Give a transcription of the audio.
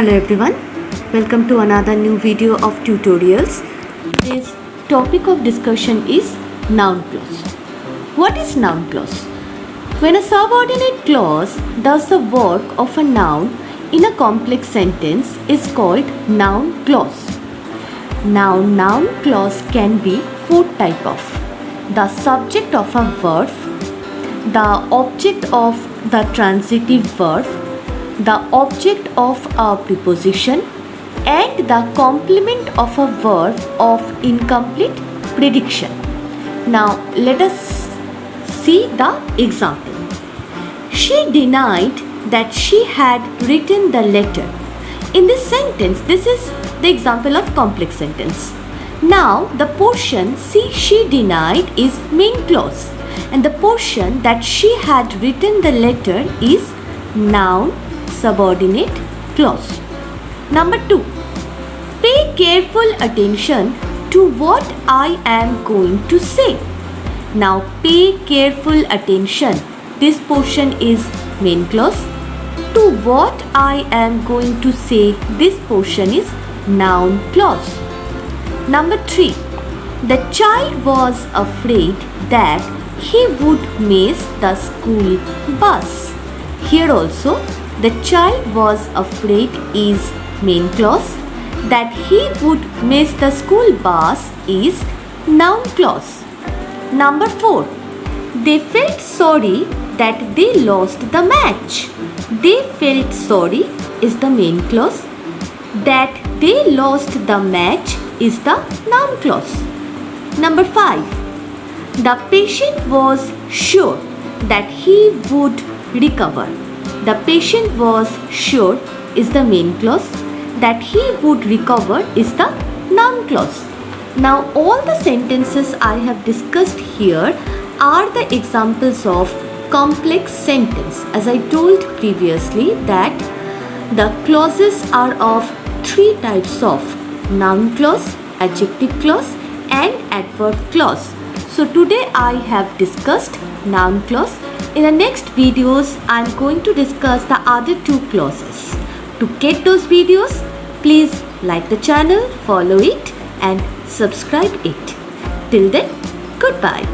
Hello everyone, welcome to another new video of tutorials. Today's topic of discussion is noun clause. What is noun clause? When a subordinate clause does the work of a noun in a complex sentence is called noun clause. Now noun clause can be four types of: the subject of a verb, the object of the transitive verb, the object of a preposition, and the complement of a verb of incomplete prediction. Now let us see the example. She denied that she had written the letter. In this sentence, this is the example of complex sentence. Now the portion she denied is main clause, and the portion that she had written the letter is noun subordinate clause. Number 2. Pay careful attention to what I am going to say. Now pay careful attention. This portion is main clause. To what I am going to say, this portion is noun clause. Number 3. The child was afraid that he would miss the school bus. Here also, the child was afraid is main clause. That he would miss the school bus is noun clause. Number 4. They felt sorry that they lost the match. They felt sorry is the main clause. That they lost the match is the noun clause. Number 5. The patient was sure that he would recover. The patient was sure is the main clause. That he would recover is the noun clause. Now all the sentences I have discussed here are the examples of complex sentence. As I told previously that the clauses are of three types of: noun clause, adjective clause, and adverb clause. So today I have discussed noun clause. In the next videos, I am going to discuss the other two clauses. To get those videos, please like the channel, follow it, and subscribe it. Till then, goodbye.